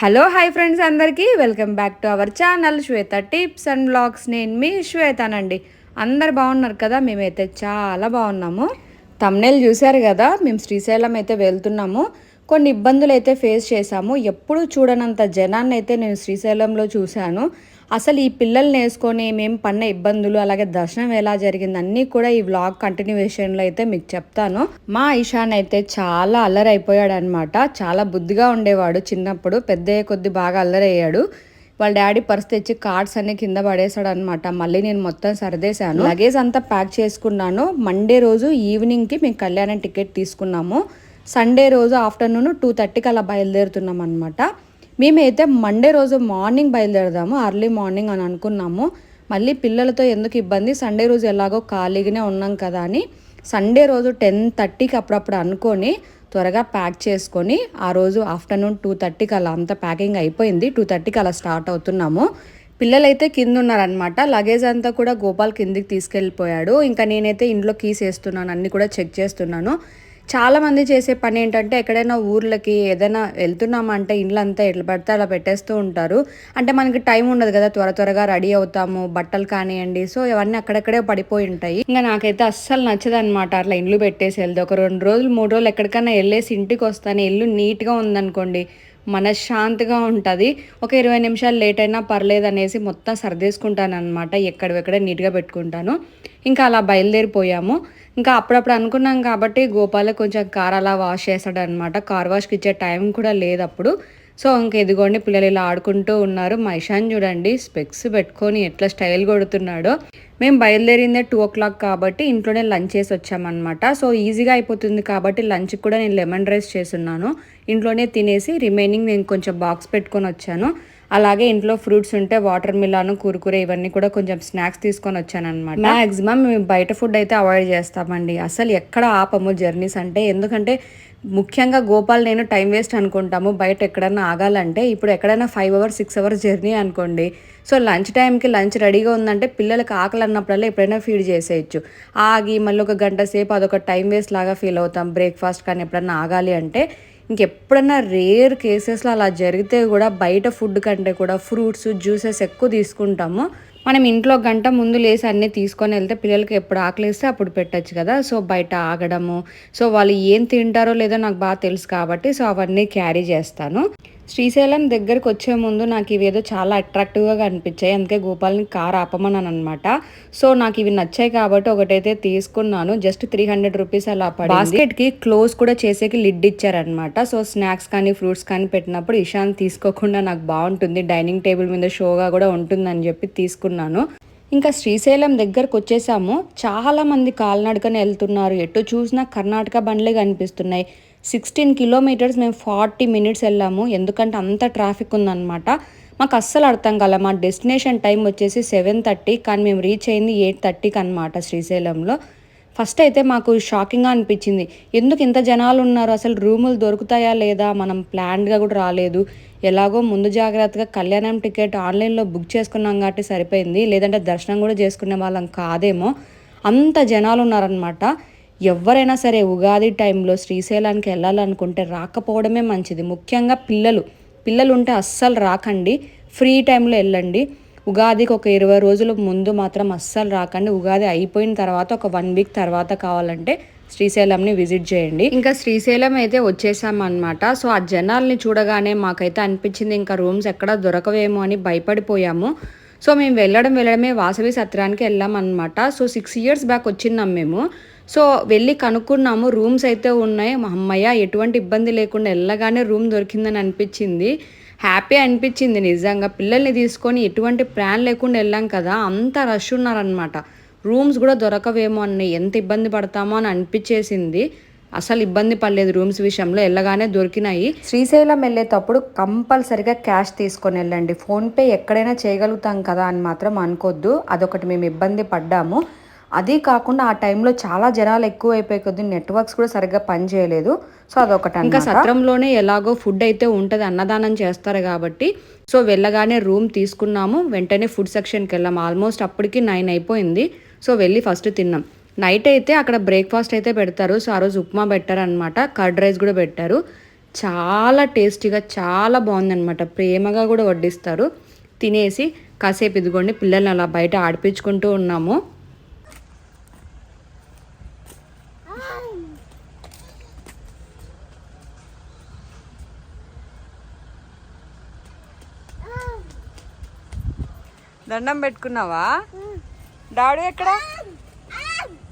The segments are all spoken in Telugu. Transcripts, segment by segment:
హలో హాయ్ ఫ్రెండ్స్ అందరికీ welcome back to our channel Shweta tips and blogs. నేను మీ శ్వేతానండి. అందరు బాగున్నారు కదా? మేమైతే చాలా బాగున్నాము. థంబ్నెయిల్ చూశారు కదా, మేము శ్రీశైలం అయితే వెళ్తున్నాము. కొన్ని ఇబ్బందులు అయితే ఫేస్ చేశాము. ఎప్పుడు చూడనంత జనాన్ని అయితే నేను శ్రీశైలంలో చూశాను. అసలు ఈ పిల్లల్ని వేసుకొని మేము పడిన ఇబ్బందులు, అలాగే దర్శనం ఎలా జరిగింది అన్నీ కూడా ఈ వ్లాగ్ కంటిన్యూషన్లో అయితే మీకు చెప్తాను. మా ఇషాన్ అయితే చాలా అల్లరి అయిపోయాడు అనమాట. చాలా బుద్ధిగా ఉండేవాడు చిన్నప్పుడు, పెద్దయ్యే కొద్ది బాగా అల్లరి అయ్యాడు. వాళ్ళ డాడీ పర్స్ తెచ్చి కార్డ్స్ అన్ని కింద పడేసాడు అనమాట. మళ్ళీ నేను మొత్తం సర్దేశాను, లగేజ్ అంతా ప్యాక్ చేసుకున్నాను. మండే రోజు ఈవినింగ్కి మేము కళ్యాణం టికెట్ తీసుకున్నాము. సండే రోజు ఆఫ్టర్నూన్ 2:30కి అలా బయలుదేరుతున్నాం అనమాట. మేమైతే మండే రోజు మార్నింగ్ బయలుదేరదాము, అర్లీ మార్నింగ్ అని అనుకున్నాము. మళ్ళీ పిల్లలతో ఎందుకు ఇబ్బంది, సండే రోజు ఎలాగో ఖాళీగానే ఉన్నాం కదా అని సండే రోజు 10:30కి అప్పుడప్పుడు అనుకొని త్వరగా ప్యాక్ చేసుకొని ఆ రోజు ఆఫ్టర్నూన్ 2:30కి అలా అంతా ప్యాకింగ్ అయిపోయింది. 2:30కి అలా స్టార్ట్ అవుతున్నాము. పిల్లలైతే కింద ఉన్నారనమాట. లగేజ్ అంతా కూడా గోపాల్ కిందికి తీసుకెళ్ళిపోయాడు. ఇంకా నేనైతే ఇంట్లో కీస్ వేస్తున్నాను, అన్నీ కూడా చెక్ చేస్తున్నాను. చాలామంది చేసే పని ఏంటంటే, ఎక్కడైనా ఊర్లకి ఏదైనా వెళ్తున్నామంటే ఇండ్లంతా ఎట్లా పడితే అలా పెట్టేస్తూ ఉంటారు. అంటే మనకి టైం ఉండదు కదా, త్వరగా రెడీ అవుతాము, బట్టలు కానివ్వండి, సో ఇవన్నీ అక్కడక్కడే పడిపోయి ఉంటాయి. ఇంకా నాకైతే అస్సలు నచ్చదనమాట అట్లా ఇండ్లు పెట్టేసి వెళ్తే. ఒక 2 రోజులు 3 రోజులు ఎక్కడికైనా వెళ్ళేసి ఇంటికి వస్తాను, ఇల్లు నీట్గా ఉందనుకోండి, మనశ్శాంతిగా ఉంటుంది. ఒక 20 నిమిషాలు లేట్ అయినా పర్లేదు అనేసి మొత్తం సర్దేసుకుంటాను అనమాట. ఎక్కడెక్కడ నీట్గా పెట్టుకుంటాను. ఇంకా అలా బయలుదేరిపోయాము. ఇంకా అప్పుడప్పుడు అనుకున్నాం కాబట్టి గోపాలే కొంచెం కార్ అలా వాష్ చేస్తాడనమాట. కార్ వాష్కి ఇచ్చే టైం కూడా లేదు అప్పుడు. సో ఇంక ఎదిగోండి పిల్లలు ఇలా ఆడుకుంటూ ఉన్నారు. మా ఇషాన్ చూడండి స్పెక్స్ పెట్టుకొని ఎట్లా స్టైల్ కొడుతున్నాడో. మేము బయలుదేరిందే 2 o'clock కాబట్టి ఇంట్లోనే లంచ్ చేసి వచ్చామన్నమాట. సో ఈజీగా అయిపోతుంది కాబట్టి లంచ్కి కూడా నేను లెమన్ రైస్ చేస్తున్నాను. ఇంట్లోనే తినేసి రిమైనింగ్ నేను కొంచెం బాక్స్ పెట్టుకొని వచ్చాను. అలాగే ఇంట్లో ఫ్రూట్స్ ఉంటే వాటర్ మిలాను, కురుకురే ఇవన్నీ కూడా కొంచెం స్నాక్స్ తీసుకొని వచ్చాను అనమాట. మ్యాక్సిమం మేము బయట ఫుడ్ అయితే అవాయిడ్ చేస్తామండి. అసలు ఎక్కడ ఆపము జర్నీస్ అంటే. ఎందుకంటే ముఖ్యంగా గోపాల్ నేను టైం వేస్ట్ అనుకుంటాము బయట ఎక్కడైనా ఆగాలంటే. ఇప్పుడు ఎక్కడైనా 5 hours 6 hours జర్నీ అనుకోండి. సో లంచ్ టైంకి లంచ్ రెడీగా ఉందంటే పిల్లలకి ఆకలి అన్నప్పుడల్లా ఎప్పుడైనా ఫీడ్ చేసేయచ్చు. ఆగి మళ్ళీ ఒక గంట సేపు అదొక టైం వేస్ట్ లాగా ఫీల్ అవుతాం. బ్రేక్ఫాస్ట్ కానీ ఎప్పుడైనా ఆగాలి అంటే. ఇంకెప్పుడన్నా రేర్ కేసెస్లో అలా జరిగితే కూడా బయట ఫుడ్ కంటే కూడా ఫ్రూట్స్, జ్యూసెస్ ఎక్కువ తీసుకుంటాము. మనం ఇంట్లో గంట ముందు లేసి అన్నీ తీసుకొని వెళ్తే పిల్లలకి ఎప్పుడు ఆకలిస్తే అప్పుడు పెట్టచ్చు కదా. సో బయట ఆగడము, సో వాళ్ళు ఏం తింటారో లేదో నాకు బాగా తెలుసు కాబట్టి సో అవన్నీ క్యారీ చేస్తాను. శ్రీశైలం దగ్గరికి వచ్చే ముందు నాకు ఇవేదో చాలా అట్రాక్టివ్గా అనిపించాయి. అందుకే గోపాల్ని కార్ ఆపమన్నాను అనమాట. సో నాకు ఇవి నచ్చాయి కాబట్టి ఒకటైతే తీసుకున్నాను. జస్ట్ 300 రూపీస్ అలా పడింది. బాస్కెట్కి క్లోజ్ కూడా చేసేకి లిడ్ ఇచ్చారనమాట. సో స్నాక్స్ కానీ ఫ్రూట్స్ కానీ పెట్టినప్పుడు ఇషాన్ తీసుకోకుండా నాకు బాగుంటుంది, డైనింగ్ టేబుల్ మీద షోగా కూడా ఉంటుందని చెప్పి తీసుకున్నాను. ఇంకా శ్రీశైలం దగ్గరకు వచ్చేసాము. చాలా మంది కాలినడకనే వెళ్తున్నారు. ఎటు చూసినా కర్ణాటక బండ్లే కనిపిస్తున్నాయి. 16 kilometers మేము 40 minutes వెళ్ళాము. ఎందుకంటే అంత ట్రాఫిక్ ఉందన్నమాట. మాకు అస్సలు అర్థం కాలే. మా డెస్టినేషన్ టైం వచ్చేసి 7:30, కానీ మేము రీచ్ అయింది 8:30కి అనమాట శ్రీశైలంలో. ఫస్ట్ అయితే మాకు షాకింగ్గా అనిపించింది. ఎందుకు ఇంత జనాలు ఉన్నారు, అసలు రూములు దొరుకుతాయా లేదా, మనం ప్లాన్డ్గా కూడా రాలేదు. ఎలాగో ముందు జాగ్రత్తగా కళ్యాణం టికెట్ ఆన్లైన్లో బుక్ చేసుకున్నాం కాబట్టి సరిపోయింది. లేదంటే దర్శనం కూడా చేసుకునే వాళ్ళం కాదేమో, అంత జనాలు ఉన్నారనమాట. ఎవరైనా సరే ఉగాది టైంలో శ్రీశైలానికి వెళ్ళాలనుకుంటే రాకపోవడమే మంచిది. ముఖ్యంగా పిల్లలు ఉంటే అస్సలు రాకండి. ఫ్రీ టైంలో వెళ్ళండి. ఉగాదికి ఒక 20 రోజుల ముందు మాత్రం అస్సలు రాకండి. ఉగాది అయిపోయిన తర్వాత ఒక 1 week తర్వాత కావాలంటే శ్రీశైలంని విజిట్ చేయండి. ఇంకా శ్రీశైలం అయితే వచ్చేసామన్నమాట. సో ఆ జనాల్ని చూడగానే మాకైతే అనిపించింది ఇంకా రూమ్స్ ఎక్కడ దొరకవేమో అని భయపడిపోయాము. సో మేము వెళ్ళడమే వాసవి సత్రానికి వెళ్ళామన్నమాట. సో 6 years బ్యాక్ వచ్చిన్నాం మేము. సో వెళ్ళి కనుక్కున్నాము, రూమ్స్ అయితే ఉన్నాయి. మా అమ్మయ్య ఎటువంటి ఇబ్బంది లేకుండా వెళ్ళగానే రూమ్ దొరికిందని అనిపించింది. హ్యాపీ అనిపించింది నిజంగా. పిల్లల్ని తీసుకొని ఎటువంటి ప్లాన్ లేకుండా వెళ్ళాం కదా, అంత రష్ ఉన్నారనమాట. రూమ్స్ కూడా దొరకవేమో అని ఎంత ఇబ్బంది పడతామో అని అనిపించేసింది. అసలు ఇబ్బంది పడలేదు రూమ్స్ విషయంలో, వెళ్ళగానే దొరికినాయి. శ్రీశైలం వెళ్ళేటప్పుడు కంపల్సరిగా క్యాష్ తీసుకొని వెళ్ళండి. ఫోన్పే ఎక్కడైనా చేయగలుగుతాం కదా అని మాత్రం అనుకోద్దు. అదొకటి మేము ఇబ్బంది పడ్డాము. అది కాకుండా ఆ టైంలో చాలా జనాలు ఎక్కువ అయిపోయి కొద్ది నెట్వర్క్స్ కూడా సరిగ్గా పనిచేయలేదు. సో అదొకటి. ఇంకా సత్రంలోనే ఎలాగో ఫుడ్ అయితే ఉంటుంది, అన్నదానం చేస్తారు కాబట్టి సో వెళ్ళగానే రూమ్ తీసుకున్నాము. వెంటనే ఫుడ్ సెక్షన్కి వెళ్ళాము. ఆల్మోస్ట్ అప్పటికి 9 అయిపోయింది. సో వెళ్ళి ఫస్ట్ తిన్నాం. నైట్ అయితే అక్కడ బ్రేక్ఫాస్ట్ అయితే పెడతారు. సో ఆ రోజు ఉప్మా పెట్టారనమాట, కర్డ్ రైస్ కూడా పెట్టారు. చాలా టేస్టీగా చాలా బాగుందనమాట. ప్రేమగా కూడా వడ్డిస్తారు. తినేసి కాసేపు ఇదిగోండి పిల్లల్ని అలా బయట ఆడిపించుకుంటూ ఉన్నాము. దండం పెట్టుకున్నావా? డాడు ఎక్కడ?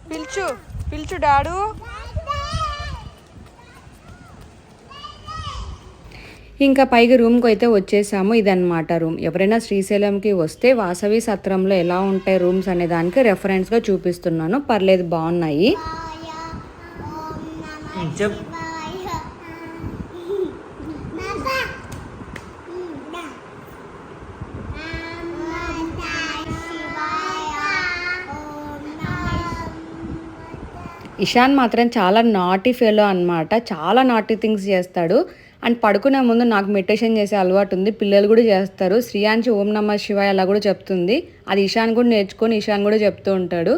పిలుచు పిలుచు డాడు. ఇంకా పైగా రూమ్కి అయితే వచ్చేసాము. ఇదన్నమాట రూమ్. ఎవరైనా శ్రీశైలంకి వస్తే వాసవి సత్రంలో ఎలా ఉంటాయి రూమ్స్ అనే దానికి రెఫరెన్స్గా చూపిస్తున్నాను. పర్లేదు, బాగున్నాయి. ఇషాన్ మాత్రం చాలా నాటీ ఫెలో అనమాట. చాలా నాటీ థింగ్స్ చేస్తాడు. అండ్ పడుకునే ముందు నాకు మెడిటేషన్ చేసే అలవాటు ఉంది. పిల్లలు కూడా చేస్తారు. శ్రీయాంశి ఓం నమః శివాయ అలా కూడా చెప్తుంది. అది ఇషాన్ కూడా నేర్చుకొని ఇషాన్ కూడా చెప్తూ ఉంటాడు.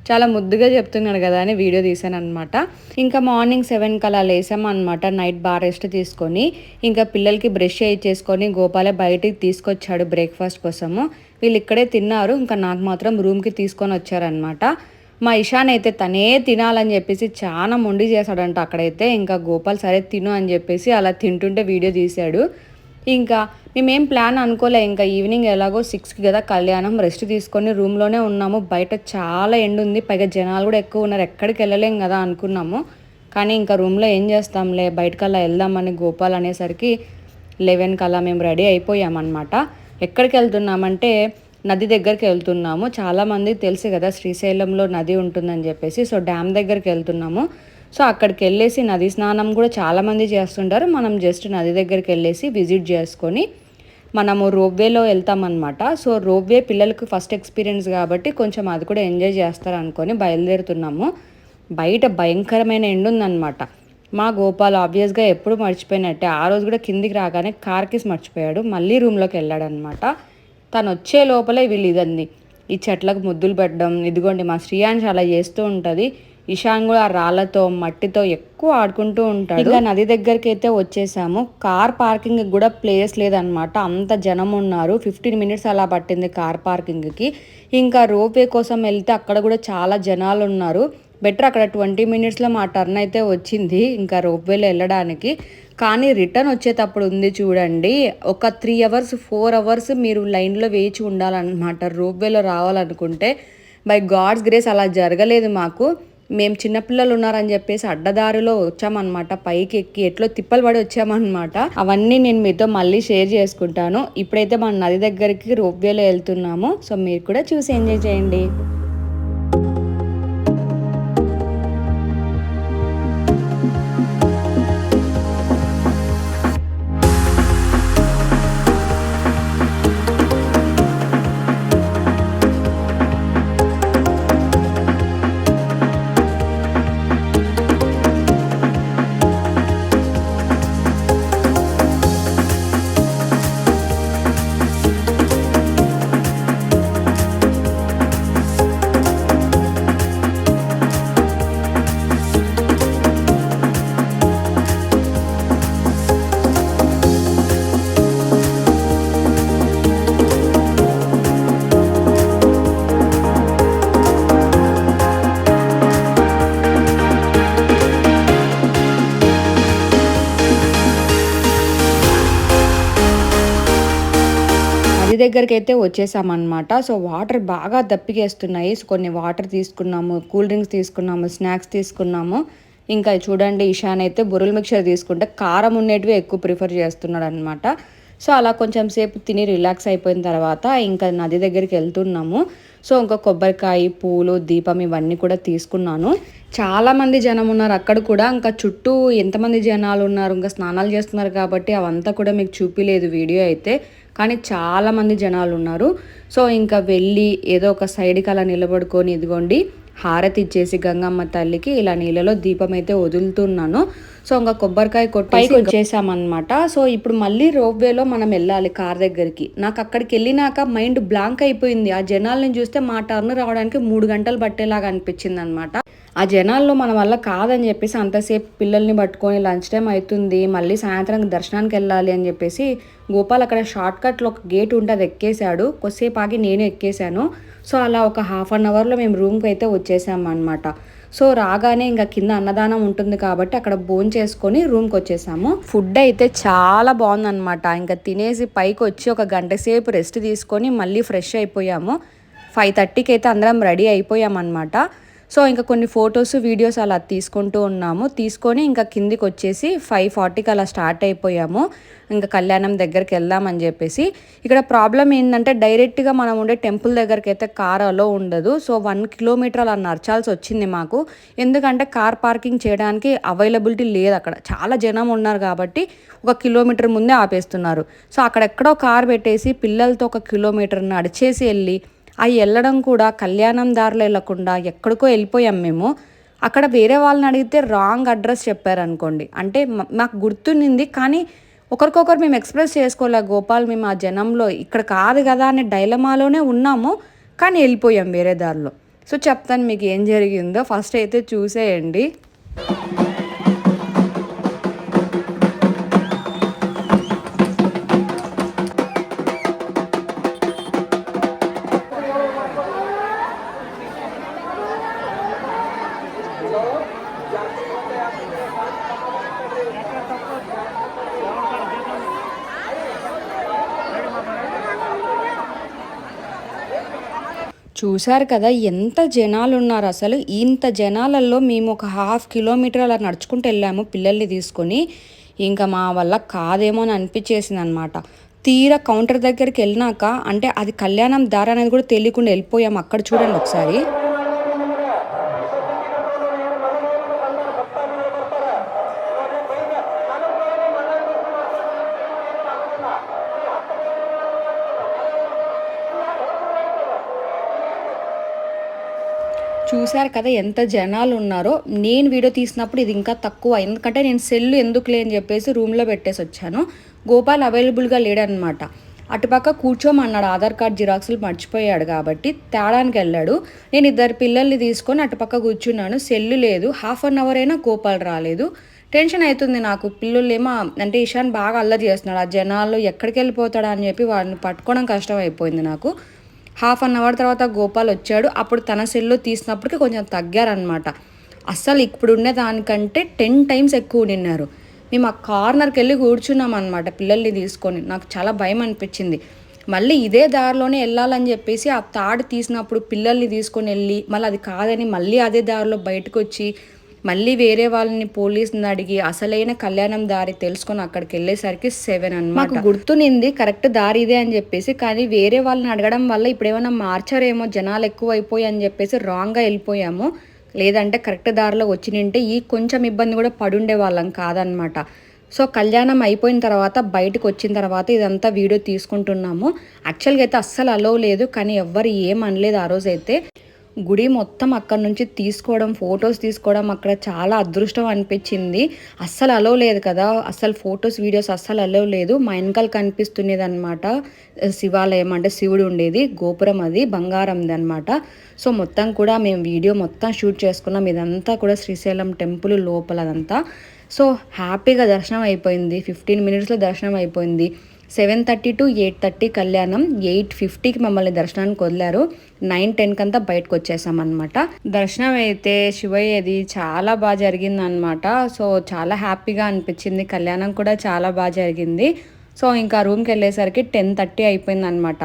చాలా ముద్దుగా చెప్తున్నాడు కదా అని వీడియో తీసాను అనమాట. ఇంకా మార్నింగ్ 7కి అలా లేసాం అనమాట. నైట్ బాగా రెస్ట్ తీసుకొని ఇంకా పిల్లలకి బ్రష్ చేసుకొని గోపాలే బయటికి తీసుకొచ్చాడు బ్రేక్ఫాస్ట్ కోసము. వీళ్ళు ఇక్కడే తిన్నారు. ఇంకా నాకు మాత్రం రూమ్కి తీసుకొని వచ్చారనమాట. మా ఇషాన్ అయితే తనే తినాలని చెప్పేసి చాలా మొండి చేశాడంట అక్కడైతే. ఇంకా గోపాల్ సరే తిను అని చెప్పేసి అలా తింటుంటే వీడియో తీశాడు. ఇంకా మేమేం ప్లాన్ అనుకోలే. ఇంకా ఈవినింగ్ ఎలాగో 6కి కదా కళ్యాణం, రెస్ట్ తీసుకొని రూమ్లోనే ఉన్నాము. బయట చాలా ఎండ ఉంది, పైగా జనాలు కూడా ఎక్కువ ఉన్నారు. ఎక్కడికి వెళ్ళలేం కదా అనుకున్నాము. కానీ ఇంకా రూమ్లో ఏం చేస్తాంలే, బయటకల్లా వెళ్దామని గోపాల్ అనేసరికి 11కి అలా మేము రెడీ అయిపోయామన్నమాట. ఎక్కడికి వెళ్తున్నామంటే నది దగ్గరికి వెళ్తున్నాము. చాలామందికి తెలుసు కదా శ్రీశైలంలో నది ఉంటుందని చెప్పేసి. సో డ్యామ్ దగ్గరికి వెళ్తున్నాము. సో అక్కడికి వెళ్ళేసి నది స్నానం కూడా చాలామంది చేస్తుంటారు. మనం జస్ట్ నది దగ్గరికి వెళ్ళేసి విజిట్ చేసుకొని మనము రోప్వేలో వెళ్తామన్నమాట. సో రోప్వే పిల్లలకు ఫస్ట్ ఎక్స్పీరియన్స్ కాబట్టి కొంచెం అది కూడా ఎంజాయ్ చేస్తారు అనుకొని బయలుదేరుతున్నాము. బయట భయంకరమైన ఎండ ఉందన్నమాట. మా గోపాల్ ఆబ్వియస్గా ఎప్పుడు మర్చిపోయినట్టే ఆ రోజు కూడా కిందికి రాగానే కార్కిస్ మర్చిపోయాడు. మళ్ళీ రూమ్లోకి వెళ్ళాడనమాట. తను వచ్చే లోపలే వీళ్ళు ఇదండి ఈ చెట్లకు ముద్దులు పెట్టడం. ఇదిగోండి మా శ్రీయాంశ్ అలా చేస్తూ ఉంటుంది. ఇషాన్ కూడా ఆ రాళ్లతో మట్టితో ఎక్కువ ఆడుకుంటూ ఉంటాడు. ఇంకా నది దగ్గరికి అయితే వచ్చేసాము. కార్ పార్కింగ్ కూడా ప్లేస్ లేదనమాట. అంత జనం ఉన్నారు. 15 మినిట్స్ అలా పట్టింది కార్ పార్కింగ్కి. ఇంకా రోప్వే కోసం వెళ్తే అక్కడ కూడా చాలా జనాలు ఉన్నారు. బెటర్ అక్కడ 20 మినిట్స్లో మా టర్న్ అయితే వచ్చింది ఇంకా రోప్వేలో వెళ్ళడానికి. కానీ రిటర్న్ వచ్చేటప్పుడు ఉంది చూడండి, ఒక 3 అవర్స్ 4 అవర్స్ మీరు లైన్లో వేచి ఉండాలన్నమాట రోప్వేలో రావాలనుకుంటే. బై గాడ్స్ గ్రేస్ అలా జరగలేదు మాకు. మేము చిన్నపిల్లలు ఉన్నారని చెప్పేసి అడ్డదారిలో వచ్చామన్నమాట. పైకి ఎక్కి ఎట్లో తిప్పలు పడి వచ్చామన్నమాట. అవన్నీ నేను మీతో మళ్ళీ షేర్ చేసుకుంటాను. ఇప్పుడైతే మన నది దగ్గరికి రోప్వేలో వెళ్తున్నాము. సో మీరు కూడా చూసి ఎంజాయ్ చేయండి. నది దగ్గరికి అయితే వచ్చేసామన్నమాట. సో వాటర్ బాగా దప్పికేస్తున్నాయి. సో కొన్ని వాటర్ తీసుకున్నాము, కూల్ డ్రింక్స్ తీసుకున్నాము, స్నాక్స్ తీసుకున్నాము. ఇంకా చూడండి ఇషాన్ అయితే బొరుల్ మిక్చర్ తీసుకుంటే కారం ఉండేటివి ఎక్కువ ప్రిఫర్ చేస్తున్నాడు అనమాట. సో అలా కొంచెం సేపు తిని రిలాక్స్ అయిపోయిన తర్వాత ఇంకా నది దగ్గరికి వెళ్తున్నాము. సో ఇంకా కొబ్బరికాయ, పూలు, దీపం ఇవన్నీ కూడా తీసుకున్నాను. చాలామంది జనం ఉన్నారు అక్కడ కూడా. ఇంకా చుట్టూ ఎంతమంది జనాలు ఉన్నారు, ఇంకా స్నానాలు చేస్తున్నారు కాబట్టి అవంతా కూడా మీకు చూపిలేదు వీడియో అయితే. కానీ చాలామంది జనాలు ఉన్నారు. సో ఇంకా వెళ్ళి ఏదో ఒక సైడ్కి అలా నిలబడుకొని ఇదిగోండి హారతి ఇచ్చేసి గంగమ్మ తల్లికి ఇలా నీళ్ళలో దీపం అయితే వదులుతున్నాను. సో ఇంకా కొబ్బరికాయ కొట్టి పైకి వచ్చేసామన్నమాట. సో ఇప్పుడు మళ్ళీ రోప్వేలో మనం వెళ్ళాలి కార్ దగ్గరికి. నాకు అక్కడికి వెళ్ళినాక మైండ్ బ్లాంక్ అయిపోయింది. ఆ జనాలను చూస్తే మా టర్న్ రావడానికి 3 గంటలు పట్టేలాగా అనిపించింది అనమాట. ఆ జనాల్లో మన వల్ల కాదని చెప్పేసి అంతసేపు పిల్లల్ని పట్టుకొని లంచ్ టైం అవుతుంది, మళ్ళీ సాయంత్రం దర్శనానికి వెళ్ళాలి అని చెప్పేసి గోపాల్ అక్కడ షార్ట్ కట్లో ఒక గేట్ ఉంటే అది ఎక్కేశాడు. కొద్దిసేపు ఆగి నేను ఎక్కేశాను. సో అలా ఒక ½ అన్ అవర్లో మేము రూమ్కి అయితే వచ్చేసాము అనమాట. సో రాగానే ఇంకా కింద అన్నదానం ఉంటుంది కాబట్టి అక్కడ భోజనం చేసుకొని రూమ్కి వచ్చేసాము. ఫుడ్ అయితే చాలా బాగుందన్నమాట. ఇంకా తినేసి పైకి వచ్చి ఒక గంట సేపు రెస్ట్ తీసుకొని మళ్ళీ ఫ్రెష్ అయిపోయాము. 5:30కి అయితే అందరం రెడీ అయిపోయామన్నమాట. సో ఇంకా కొన్ని ఫొటోస్ వీడియోస్ అలా తీసుకుంటూ ఉన్నాము. తీసుకొని ఇంకా కిందికి వచ్చేసి 5:40కి అలా స్టార్ట్ అయిపోయాము. ఇంకా కళ్యాణం దగ్గరికి వెళ్దామని చెప్పేసి. ఇక్కడ ప్రాబ్లం ఏంటంటే డైరెక్ట్గా మనం ఉండే టెంపుల్ దగ్గరికి అయితే కార్ అలో ఉండదు. సో 1 కిలోమీటర్ అలా నడచాల్సి వచ్చింది మాకు. ఎందుకంటే కార్ పార్కింగ్ చేయడానికి అవైలబిలిటీ లేదు అక్కడ. చాలా జనం ఉన్నారు కాబట్టి 1 కిలోమీటర్ ముందే ఆపేస్తున్నారు. సో అక్కడెక్కడో కార్ పెట్టేసి పిల్లలతో 1 కిలోమీటర్ నడిచేసి వెళ్ళి వెళ్ళడం కూడా కళ్యాణం దారిలో వెళ్ళకుండా ఎక్కడికో వెళ్ళిపోయాం మేము. అక్కడ వేరే వాళ్ళని అడిగితే రాంగ్ అడ్రస్ చెప్పారనుకోండి. అంటే మాకు గుర్తునింది కానీ ఒకరికొకరు మేము ఎక్స్ప్రెస్ చేసుకోలే. గోపాల్ మేము ఆ జనంలో ఇక్కడ కాదు కదా అనే డైలమాలోనే ఉన్నాము, కానీ వెళ్ళిపోయాం వేరే దారిలో. సో చెప్తాను మీకు ఏం జరిగిందో. ఫస్ట్ అయితే చూసేయండి. చూశారు కదా ఎంత జనాలు ఉన్నారు అసలు. ఇంత జనాలలో మేము ఒక ½ కిలోమీటర్ అలా నడుచుకుంటూ వెళ్ళాము పిల్లల్ని తీసుకొని. ఇంకా మా వల్ల కాదేమో అని అనిపించేసింది అనమాట. తీరా కౌంటర్ దగ్గరికి వెళ్ళినాక అంటే అది కళ్యాణం దారి అనేది కూడా తెలియకుండా వెళ్ళిపోయాము. అక్కడ చూడండి ఒకసారి. చూశారు కదా ఎంత జనాలు ఉన్నారో. నేను వీడియో తీసినప్పుడు ఇది ఇంకా తక్కువ, ఎందుకంటే నేను సెల్లు ఎందుకులే అని చెప్పేసి రూమ్లో పెట్టేసి వచ్చాను. గోపాల్ అవైలబుల్గా లేడనమాట. అటుపక్క కూర్చోమన్నాడు, ఆధార్ కార్డ్ జిరాక్స్లు మర్చిపోయాడు కాబట్టి తేడానికి వెళ్ళాడు. నేను 2 పిల్లల్ని తీసుకొని అటుపక్క కూర్చున్నాను. సెల్లు లేదు. ½ అన్ అవర్ అయినా గోపాల్ రాలేదు. టెన్షన్ అవుతుంది నాకు. పిల్లలేమో అంటే ఇషాన్ బాగా అల్లరి చేస్తున్నాడు. ఆ జనాల్లో ఎక్కడికి వెళ్ళిపోతాడా అని చెప్పి వాడిని పట్టుకోవడం కష్టం అయిపోయింది నాకు. ½ అన్ అవర్ తర్వాత గోపాల్ వచ్చాడు. అప్పుడు తన సెల్లో తీసినప్పటికీ కొంచెం తగ్గారనమాట. అస్సలు ఇప్పుడు ఉండే దానికంటే 10 టైమ్స్ ఎక్కువ నిన్నారు. మేము ఆ కార్నర్కి వెళ్ళి కూర్చున్నాం అనమాట పిల్లల్ని తీసుకొని. నాకు చాలా భయం అనిపించింది. మళ్ళీ ఇదే దారిలోనే వెళ్ళాలని చెప్పేసి ఆ తాడు తీసినప్పుడు పిల్లల్ని తీసుకొని వెళ్ళి మళ్ళీ అది కాదని మళ్ళీ అదే దారిలో బయటకు వచ్చి మళ్ళీ వేరే వాళ్ళని పోలీసుని అడిగి అసలైన కళ్యాణం దారి తెలుసుకొని అక్కడికి వెళ్ళేసరికి 7 అన్నమాట. మాకు గుర్తునింది కరెక్ట్ దారి ఇదే అని చెప్పేసి. కానీ వేరే వాళ్ళని అడగడం వల్ల ఇప్పుడు ఏమైనా మార్చారేమో, జనాలు ఎక్కువ అయిపోయి అని చెప్పేసి రాంగ్గా వెళ్ళిపోయాము. లేదంటే కరెక్ట్ దారిలో వచ్చి నింటే ఈ కొంచెం ఇబ్బంది కూడా పడుండే వాళ్ళం కాదనమాట. సో కళ్యాణం అయిపోయిన తర్వాత బయటకు వచ్చిన తర్వాత ఇదంతా వీడియో తీసుకుంటున్నాము. యాక్చువల్గా అయితే అస్సలు అలౌ లేదు, కానీ ఎవ్వరు ఏమనలేదు ఆ రోజైతే. గుడి మొత్తం అక్కడ నుంచి తీసుకోవడం, ఫొటోస్ తీసుకోవడం అక్కడ చాలా అదృష్టం అనిపించింది. అస్సలు అలౌ లేదు కదా, అస్సలు ఫొటోస్ వీడియోస్ అస్సలు అలౌ లేదు. మా వెనకాల కనిపిస్తున్నది అనమాట శివాలయం, అంటే శివుడు ఉండేది గోపురం, అది బంగారంది అనమాట. సో మొత్తం కూడా మేము వీడియో మొత్తం షూట్ చేసుకున్నాం. ఇదంతా కూడా శ్రీశైలం టెంపుల్ లోపల అదంతా. సో హ్యాపీగా దర్శనం అయిపోయింది. 15 మినిట్స్లో దర్శనం అయిపోయింది. 7:30 to 8:30 కళ్యాణం. 8:50కి మమ్మల్ని దర్శనానికి వదిలారు. 9:10 కంతా బయటకు వచ్చేసామన్నమాట. దర్శనం అయితే శివయ్యది చాలా బాగా జరిగిందనమాట. సో చాలా హ్యాపీగా అనిపించింది. కళ్యాణం కూడా చాలా బాగా జరిగింది. సో ఇంకా రూమ్కి వెళ్ళేసరికి 10:30 అయిపోయింది అనమాట.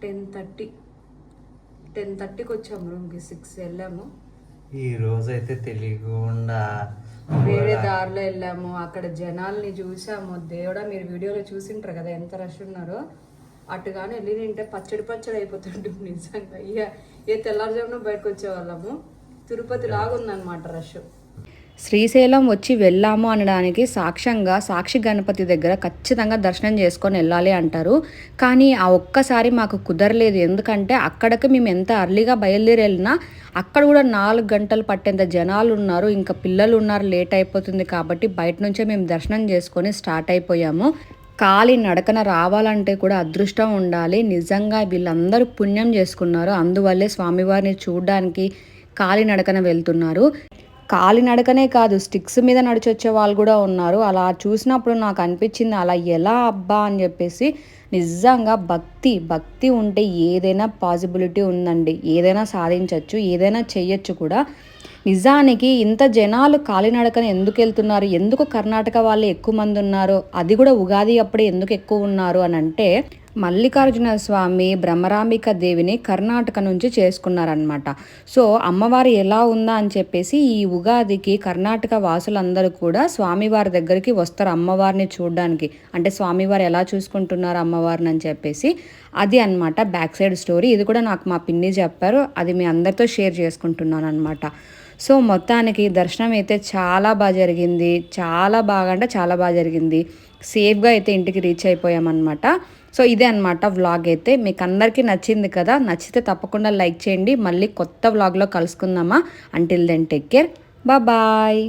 టైమ్ 10:30కి వచ్చాము రూమ్కి. 6 వెళ్ళాము. ఈ రోజు అయితే తెలియకుండా వేరే దారిలో వెళ్ళాము. అక్కడ జనాల్ని చూసాము. దేవుడా, మీరు వీడియోలో చూసింటారు కదా ఎంత రష్ ఉన్నారో. అటుగానే వెళ్ళి నింటే పచ్చడి అయిపోతుంటుంది నిజంగా. ఏ తెల్లారుజామున బయటకు వచ్చేవాళ్ళము. తిరుపతి లాగా ఉందన్నమాట రష్. శ్రీశైలం వచ్చి వెళ్ళాము అనడానికి సాక్ష్యంగా సాక్షి గణపతి దగ్గర ఖచ్చితంగా దర్శనం చేసుకొని వెళ్ళాలి అంటారు. కానీ ఆ ఒక్కసారి మాకు కుదరలేదు. ఎందుకంటే అక్కడికి మేము ఎంత అర్లీగా బయలుదేరి వెళ్ళినా అక్కడ కూడా 4 గంటలు పట్టేంత జనాలు ఉన్నారు. ఇంకా పిల్లలు ఉన్నారు, లేట్ అయిపోతుంది కాబట్టి బయట నుంచే మేము దర్శనం చేసుకొని స్టార్ట్ అయిపోయాము. కాలి నడకన రావాలంటే కూడా అదృష్టం ఉండాలి. నిజంగా వీళ్ళందరూ పుణ్యం చేసుకున్నారు. అందువల్లే స్వామివారిని చూడడానికి కాలినడకన వెళ్తున్నారు. కాలినడకనే కాదు, స్టిక్స్ మీద నడిచొచ్చే వాళ్ళు కూడా ఉన్నారు. అలా చూసినప్పుడు నాకు అనిపించింది, అలా ఎలా అబ్బా అని చెప్పేసి. నిజంగా భక్తి ఉంటే ఏదైనా పాసిబిలిటీ ఉందండి. ఏదైనా సాధించవచ్చు, ఏదైనా చెయ్యొచ్చు కూడా. నిజానికి ఇంత జనాలు కాలినడకన ఎందుకు వెళ్తున్నారు, ఎందుకు కర్ణాటక వాళ్ళు ఎక్కువ మంది ఉన్నారు, అది కూడా ఉగాది అప్పుడే ఎందుకు ఎక్కువ ఉన్నారు అని అంటే, మల్లికార్జున స్వామి బ్రహ్మరాంబిక దేవిని కర్ణాటక నుంచి చేసుకున్నారనమాట. సో అమ్మవారు ఎలా ఉందా అని చెప్పేసి ఈ ఉగాదికి కర్ణాటక వాసులందరూ కూడా స్వామివారి దగ్గరికి వస్తారు అమ్మవారిని చూడడానికి. అంటే స్వామివారు ఎలా చూసుకుంటున్నారు అమ్మవారిని అని చెప్పేసి. అది అనమాట బ్యాక్ సైడ్ స్టోరీ. ఇది కూడా నాకు మా పిన్ని చెప్పారు, అది మీ అందరితో షేర్ చేసుకుంటున్నాను అనమాట. సో మొత్తానికి దర్శనం అయితే చాలా బాగా జరిగింది. చాలా బాగా జరిగింది. సేఫ్గా అయితే ఇంటికి రీచ్ అయిపోయామన్నమాట. సో ఇదే అనమాట వ్లాగ్ అయితే. మీకు అందరికీ నచ్చింది కదా. నచ్చితే తప్పకుండా లైక్ చేయండి. మళ్ళీ కొత్త వ్లాగ్లో కలుసుకుందామా. Until then take care, bye.